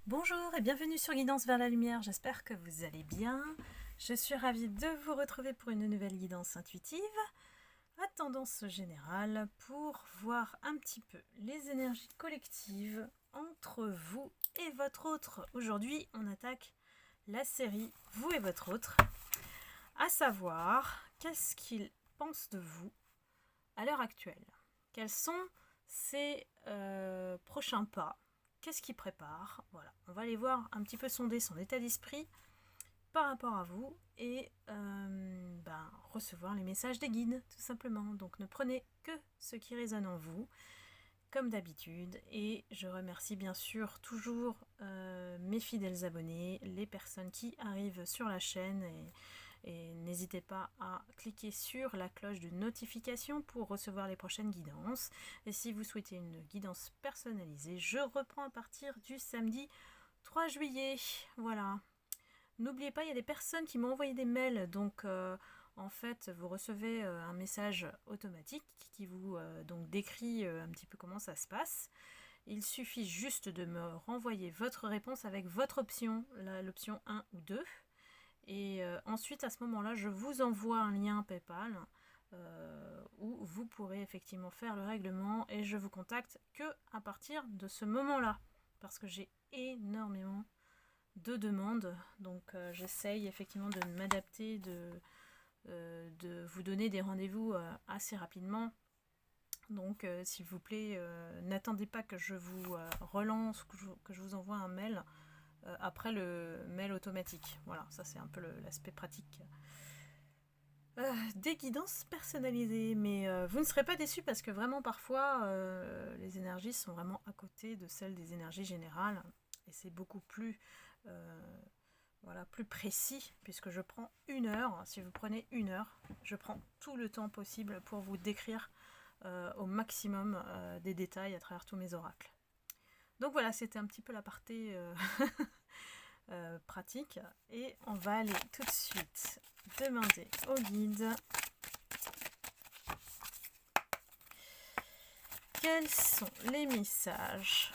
Bonjour et bienvenue sur Guidance vers la lumière, j'espère que vous allez bien. Je suis ravie de vous retrouver pour une nouvelle guidance intuitive à tendance générale pour voir un petit peu les énergies collectives entre vous et votre autre. Aujourd'hui, on attaque la série Vous et votre autre, à savoir qu'est-ce qu'il pense de vous à l'heure actuelle. Quels sont ses prochains pas? Qu'est-ce qu'il prépare? Voilà, on va aller voir un petit peu sonder son état d'esprit par rapport à vous et recevoir les messages des guides, tout simplement. Donc ne prenez que ce qui résonne en vous, comme d'habitude. Et je remercie bien sûr toujours mes fidèles abonnés, les personnes qui arrivent sur la chaîne et n'hésitez pas à cliquer sur la cloche de notification pour recevoir les prochaines guidances. Et si vous souhaitez une guidance personnalisée, je reprends à partir du samedi 3 juillet. Voilà. N'oubliez pas, il y a des personnes qui m'ont envoyé des mails, donc en fait, vous recevez un message automatique qui vous donc décrit un petit peu comment ça se passe. Il suffit juste de me renvoyer votre réponse avec votre option, l'option 1 ou 2. Et ensuite, à ce moment-là, je vous envoie un lien PayPal où vous pourrez effectivement faire le règlement et je vous contacte que à partir de ce moment-là parce que j'ai énormément de demandes. Donc j'essaye effectivement de m'adapter, de vous donner des rendez-vous assez rapidement. Donc s'il vous plaît, n'attendez pas que je vous relance, que je vous envoie un mail après le mail automatique. Voilà, ça c'est un peu l'aspect pratique des guidances personnalisées. Mais vous ne serez pas déçus parce que vraiment parfois les énergies sont vraiment à côté de celles des énergies générales. Et c'est beaucoup plus, plus précis puisque je prends 1 heure. Si vous prenez 1 heure, je prends tout le temps possible pour vous décrire au maximum des détails à travers tous mes oracles. Donc voilà, c'était un petit peu l'aparté pratique. Et on va aller tout de suite demander au guide quels sont les messages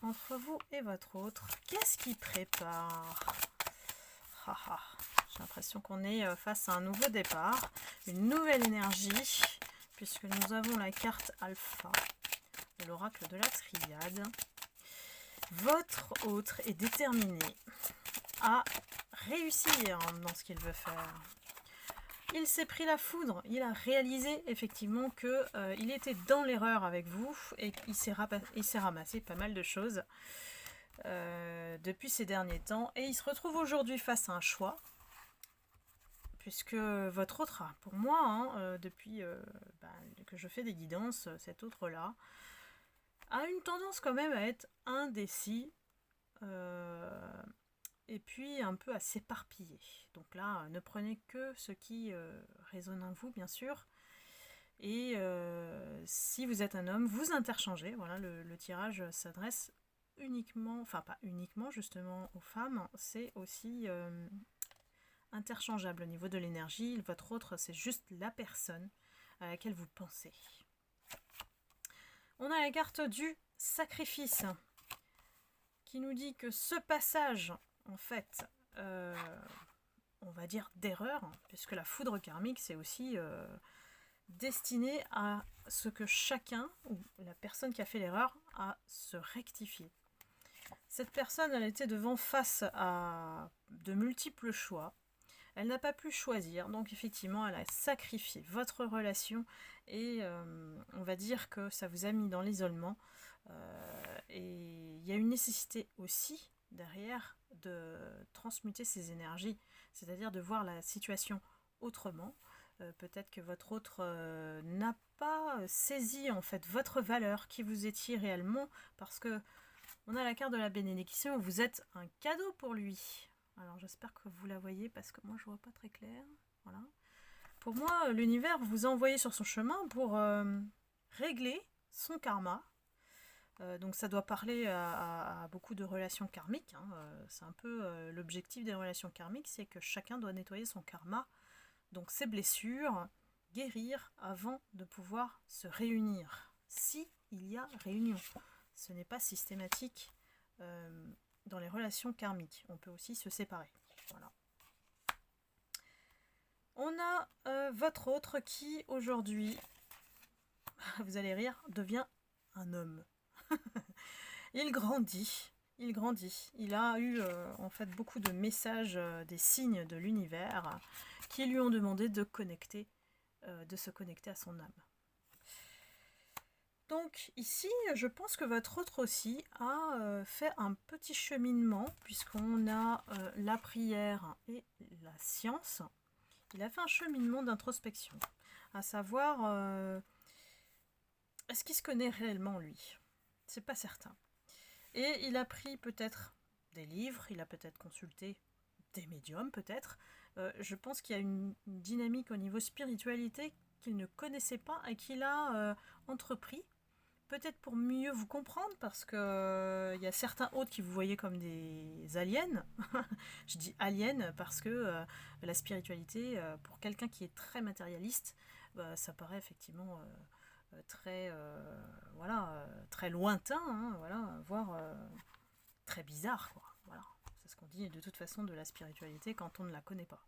entre vous et votre autre. Qu'est-ce qui prépare? J'ai l'impression qu'on est face à un nouveau départ, une nouvelle énergie, puisque nous avons la carte Alpha de l'oracle de la Triade. Votre autre est déterminé à réussir dans ce qu'il veut faire. Il s'est pris la foudre, il a réalisé effectivement qu'il était dans l'erreur avec vous et il s'est ramassé pas mal de choses depuis ces derniers temps. Et il se retrouve aujourd'hui face à un choix, puisque votre autre, pour moi, depuis que je fais des guidances, cet autre-là, a une tendance quand même à être indécis. Et puis un peu à s'éparpiller. Donc là, ne prenez que ce qui résonne en vous, bien sûr. Et si vous êtes un homme, vous interchangez. Voilà, le tirage s'adresse uniquement, enfin pas uniquement justement aux femmes, c'est aussi interchangeable au niveau de l'énergie. Votre autre, c'est juste la personne à laquelle vous pensez. On a la carte du sacrifice qui nous dit que ce passage, en fait, on va dire d'erreur, puisque la foudre karmique, c'est aussi destiné à ce que chacun, ou la personne qui a fait l'erreur, a se rectifier. Cette personne, elle était face à de multiples choix. Elle n'a pas pu choisir, donc effectivement, elle a sacrifié votre relation et on va dire que ça vous a mis dans l'isolement. Et il y a une nécessité aussi derrière de transmuter ces énergies, c'est-à-dire de voir la situation autrement. Peut-être que votre autre n'a pas saisi en fait votre valeur, qui vous étiez réellement, parce que on a la carte de la bénédiction, vous êtes un cadeau pour lui. Alors j'espère que vous la voyez parce que moi je vois pas très clair. Voilà. Pour moi, l'univers vous a envoyé sur son chemin pour régler son karma. Donc ça doit parler à beaucoup de relations karmiques. C'est un peu l'objectif des relations karmiques, c'est que chacun doit nettoyer son karma, donc ses blessures, guérir avant de pouvoir se réunir. Si il y a réunion, ce n'est pas systématique dans les relations karmiques. On peut aussi se séparer. Voilà. On a votre autre qui, aujourd'hui, vous allez rire, devient un homme. Il grandit. Il grandit. Il a eu en fait beaucoup de messages, des signes de l'univers qui lui ont demandé de se connecter à son âme. Donc ici, je pense que votre autre aussi a fait un petit cheminement, puisqu'on a la prière et la science. Il a fait un cheminement d'introspection, à savoir, est-ce qu'il se connaît réellement lui? C'est pas certain. Et il a pris peut-être des livres, il a peut-être consulté des médiums peut-être. Je pense qu'il y a une dynamique au niveau spiritualité qu'il ne connaissait pas et qu'il a entrepris. Peut-être pour mieux vous comprendre, parce que y a certains autres qui vous voyez comme des aliens. Je dis aliens parce que la spiritualité, pour quelqu'un qui est très matérialiste, ça paraît effectivement très, très lointain, hein, voilà, voire très bizarre, quoi. Voilà. C'est ce qu'on dit de toute façon de la spiritualité quand on ne la connaît pas.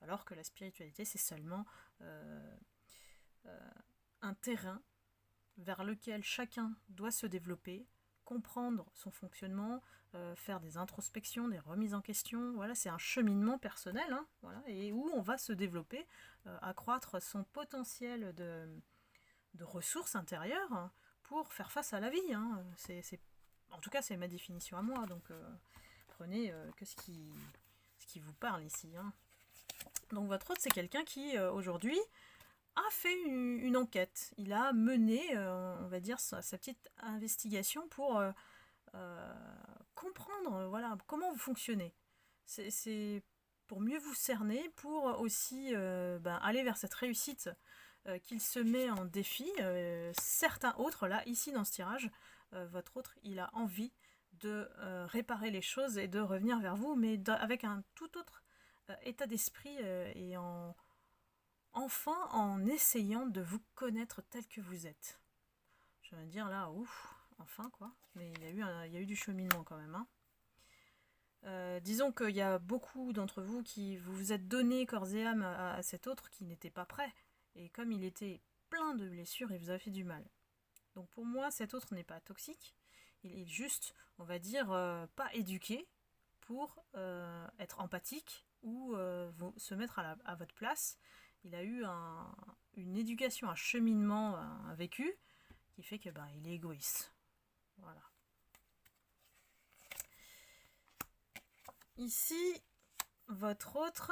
Alors que la spiritualité, c'est seulement un terrain vers lequel chacun doit se développer, comprendre son fonctionnement, faire des introspections, des remises en question. Voilà, c'est un cheminement personnel, hein, voilà, et où on va se développer, accroître son potentiel de ressources intérieures, hein, pour faire face à la vie. Hein. En tout cas, c'est ma définition à moi, donc prenez que ce qui vous parle ici. Hein. Donc votre autre, c'est quelqu'un qui, aujourd'hui, a fait une enquête. Il a mené, on va dire, sa petite investigation pour comprendre, voilà, comment vous fonctionnez. C'est pour mieux vous cerner, pour aussi aller vers cette réussite qu'il se met en défi. Certains autres, là, ici dans ce tirage, votre autre, il a envie de réparer les choses et de revenir vers vous, mais avec un tout autre état d'esprit et enfin en essayant de vous connaître tel que vous êtes. Je veux dire là, ouf, enfin quoi, mais il y a eu du cheminement quand même. Hein. Disons qu'il y a beaucoup d'entre vous qui vous êtes donné corps et âme à cet autre qui n'était pas prêt, et comme il était plein de blessures, il vous a fait du mal. Donc pour moi, cet autre n'est pas toxique, il est juste, on va dire, pas éduqué pour être empathique ou se mettre à votre place. Il a eu une éducation, un cheminement, un vécu, qui fait que il est égoïste. Voilà. Ici, votre autre,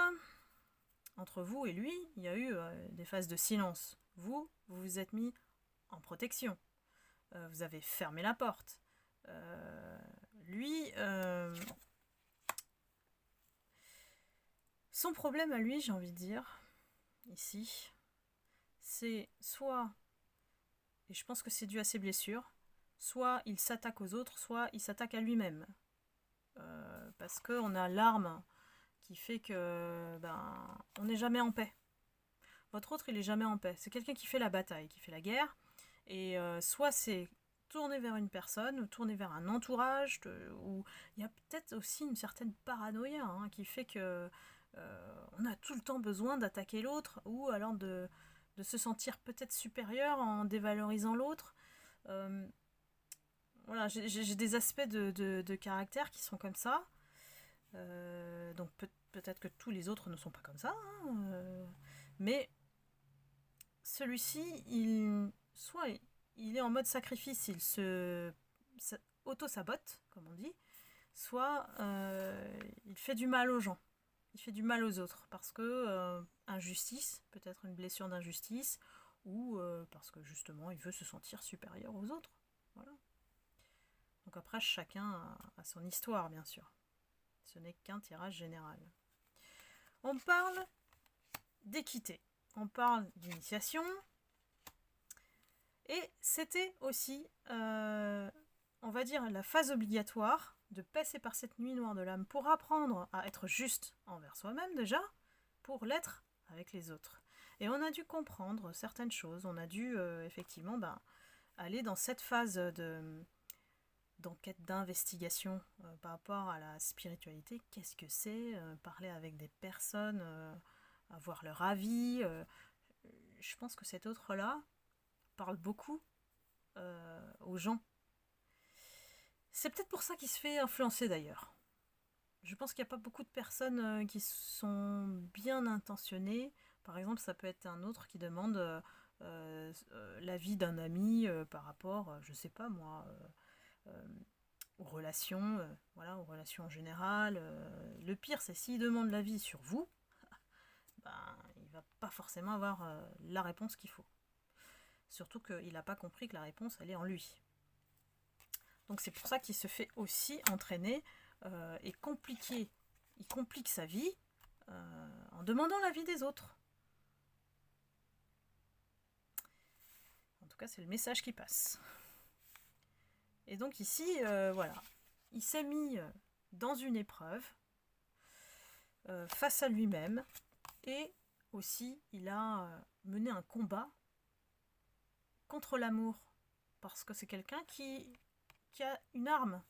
entre vous et lui, il y a eu des phases de silence. Vous vous êtes mis en protection. Vous avez fermé la porte. Lui, son problème à lui, j'ai envie de dire, ici, c'est soit, et je pense que c'est dû à ses blessures, soit il s'attaque aux autres, soit il s'attaque à lui-même. Parce qu'on a l'arme qui fait que on n'est jamais en paix. Votre autre, il est jamais en paix. C'est quelqu'un qui fait la bataille, qui fait la guerre, et soit c'est tourné vers une personne, tourné vers un entourage, où il y a peut-être aussi une certaine paranoïa, hein, qui fait que on a tout le temps besoin d'attaquer l'autre, ou alors de se sentir peut-être supérieur en dévalorisant l'autre. Voilà, j'ai des aspects de caractère qui sont comme ça. Donc peut-être que tous les autres ne sont pas comme ça. Hein, mais celui-ci, soit il est en mode sacrifice, il se auto-sabote, comme on dit, soit il fait du mal aux gens. Il fait du mal aux autres parce que injustice, peut-être une blessure d'injustice, ou parce que justement il veut se sentir supérieur aux autres. Voilà. Donc après, chacun a son histoire, bien sûr. Ce n'est qu'un tirage général. On parle d'équité, on parle d'initiation, et c'était aussi, on va dire, la phase obligatoire de passer par cette nuit noire de l'âme pour apprendre à être juste envers soi-même déjà, pour l'être avec les autres. Et on a dû comprendre certaines choses, on a dû effectivement aller dans cette phase d'enquête, d'investigation par rapport à la spiritualité. Qu'est-ce que c'est parler avec des personnes, avoir leur avis. Je pense que cet autre-là parle beaucoup aux gens. C'est peut-être pour ça qu'il se fait influencer d'ailleurs. Je pense qu'il n'y a pas beaucoup de personnes qui sont bien intentionnées. Par exemple, ça peut être un autre qui demande l'avis d'un ami par rapport, je sais pas moi, aux relations, voilà, aux relations en général. Le pire, c'est s'il demande l'avis sur vous, ben, il va pas forcément avoir la réponse qu'il faut. Surtout qu'il n'a pas compris que la réponse, elle est en lui. Donc c'est pour ça qu'il se fait aussi entraîner et compliquer. Il complique sa vie en demandant l'avis des autres. En tout cas, c'est le message qui passe. Et donc ici, voilà, il s'est mis dans une épreuve face à lui-même et aussi il a mené un combat contre l'amour parce que c'est quelqu'un qui a une arme.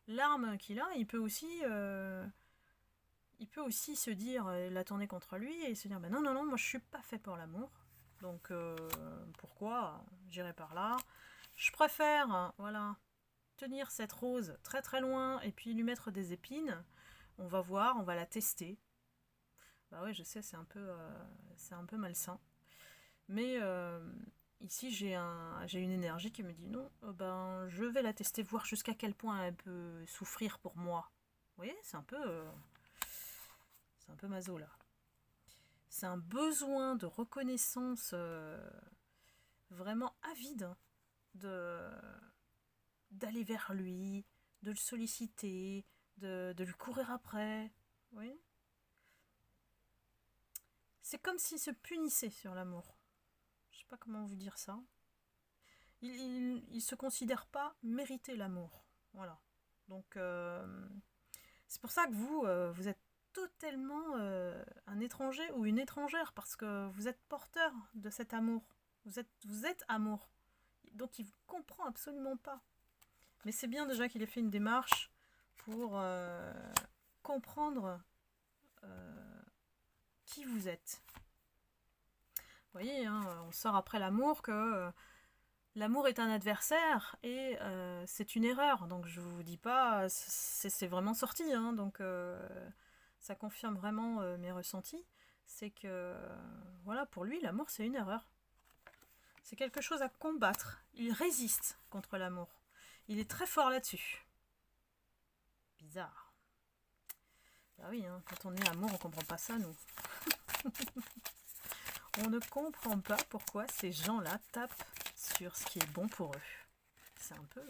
L'arme qu'il a, il peut aussi se dire, la tourner contre lui et se dire bah non, moi je suis pas fait pour l'amour. Donc pourquoi j'irai par là? Je préfère, voilà, tenir cette rose très très loin et puis lui mettre des épines. On va voir, on va la tester. Bah ouais, je sais, c'est un peu malsain. Mais ici, j'ai une énergie qui me dit non, ben je vais la tester, voir jusqu'à quel point elle peut souffrir pour moi. Vous voyez, c'est un peu maso là. C'est un besoin de reconnaissance vraiment avide d'aller vers lui, de le solliciter, de lui courir après. Vous voyez ? C'est comme s'il se punissait sur l'amour. Je sais pas comment vous dire ça. Il se considère pas mériter l'amour. Voilà. Donc c'est pour ça que vous êtes totalement un étranger ou une étrangère parce que vous êtes porteur de cet amour. Vous êtes amour. Donc il vous comprend absolument pas. Mais c'est bien déjà qu'il ait fait une démarche pour comprendre qui vous êtes. Vous voyez, hein, on sort après l'amour que l'amour est un adversaire et c'est une erreur. Donc je vous dis pas, c'est vraiment sorti. Hein, donc ça confirme vraiment mes ressentis. C'est que voilà, pour lui, l'amour c'est une erreur. C'est quelque chose à combattre. Il résiste contre l'amour. Il est très fort là-dessus. Bizarre. Bah oui, hein, quand on est amour, on comprend pas ça, nous. On ne comprend pas pourquoi ces gens-là tapent sur ce qui est bon pour eux. C'est un peu...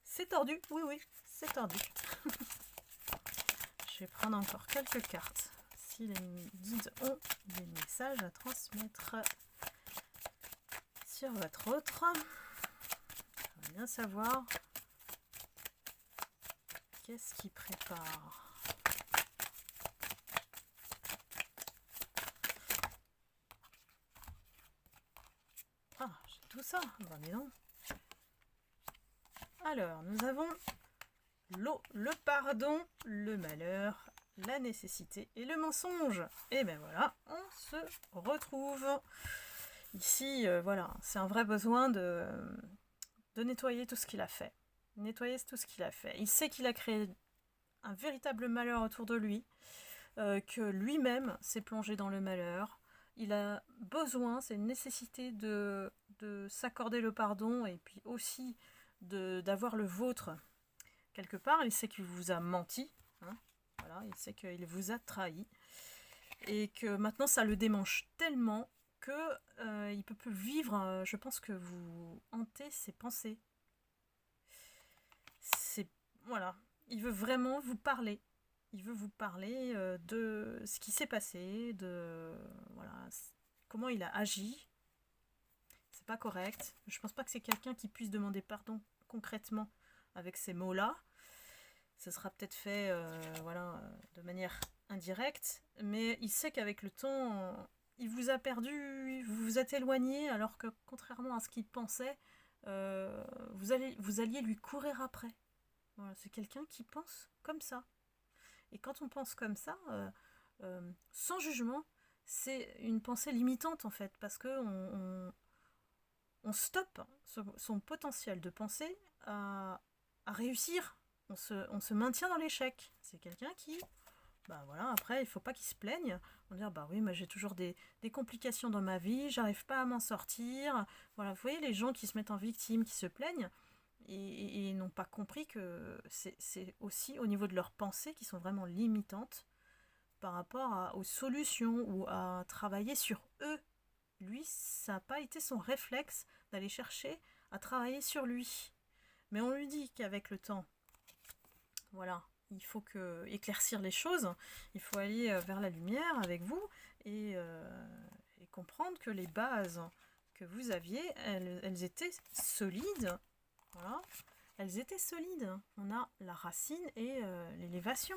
C'est tordu, oui, c'est tordu. Je vais prendre encore quelques cartes. Si les guides ont des messages à transmettre sur votre autre, on va bien savoir qu'est-ce qu'ils prépare. Ah, j'ai tout ça. Bon, mais non. Alors, nous avons l'eau, le pardon, le malheur, la nécessité et le mensonge. Et ben voilà, on se retrouve. Ici, voilà, c'est un vrai besoin de nettoyer tout ce qu'il a fait. Nettoyer tout ce qu'il a fait. Il sait qu'il a créé un véritable malheur autour de lui, que lui-même s'est plongé dans le malheur. Il a besoin, c'est une nécessité de s'accorder le pardon et puis aussi d'avoir le vôtre quelque part. Il sait qu'il vous a menti, hein, voilà, il sait qu'il vous a trahi et que maintenant ça le démange tellement que il peut plus vivre. Je pense que vous hantez ses pensées. C'est voilà, il veut vraiment vous parler. Il veut vous parler de ce qui s'est passé, de voilà, comment il a agi. C'est pas correct. Je pense pas que c'est quelqu'un qui puisse demander pardon concrètement avec ces mots-là. Ce sera peut-être fait voilà, de manière indirecte, mais il sait qu'avec le temps, il vous a perdu, vous vous êtes éloigné, alors que contrairement à ce qu'il pensait, vous alliez lui courir après. Voilà, c'est quelqu'un qui pense comme ça. Et quand on pense comme ça, sans jugement, c'est une pensée limitante en fait, parce que on stoppe son potentiel de pensée à réussir. On se maintient dans l'échec. C'est quelqu'un qui, bah voilà, après, il faut pas qu'il se plaigne. On dit, bah oui, moi j'ai toujours des complications dans ma vie, j'arrive pas à m'en sortir. Voilà, vous voyez les gens qui se mettent en victime, qui se plaignent, et n'ont pas compris que c'est aussi au niveau de leurs pensées qui sont vraiment limitantes par rapport aux solutions ou à travailler sur eux. Lui, ça n'a pas été son réflexe d'aller chercher à travailler sur lui. Mais on lui dit qu'avec le temps, voilà, il faut éclaircir les choses, il faut aller vers la lumière avec vous et comprendre que les bases que vous aviez, elles étaient solides. Voilà, elles étaient solides. On a la racine et l'élévation.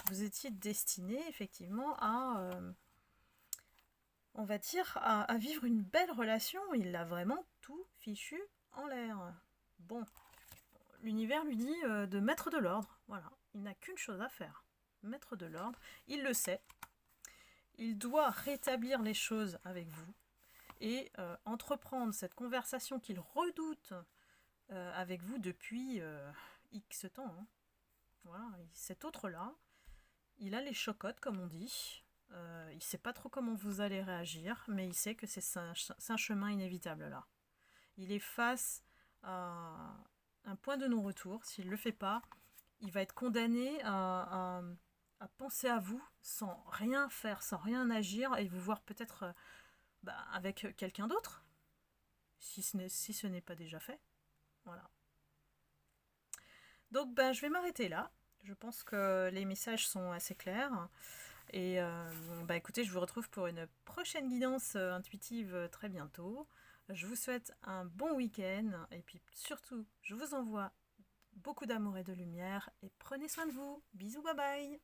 Vous étiez destiné effectivement on va dire, à vivre une belle relation. Il a vraiment tout fichu en l'air. Bon, l'univers lui dit de mettre de l'ordre. Voilà, il n'a qu'une chose à faire, mettre de l'ordre. Il le sait. Il doit rétablir les choses avec vous et entreprendre cette conversation qu'il redoute avec vous depuis X temps. Hein. Voilà, cet autre-là, il a les chocottes, comme on dit. Il ne sait pas trop comment vous allez réagir, mais il sait que c'est un chemin inévitable là. Il est face à un point de non-retour. S'il ne le fait pas, il va être condamné à penser à vous sans rien faire, sans rien agir, et vous voir peut-être avec quelqu'un d'autre, si ce n'est pas déjà fait. Voilà. Donc je vais m'arrêter là. Je pense que les messages sont assez clairs. Et écoutez, je vous retrouve pour une prochaine guidance intuitive très bientôt. Je vous souhaite un bon week-end et puis surtout, je vous envoie beaucoup d'amour et de lumière et prenez soin de vous. Bisous, bye bye.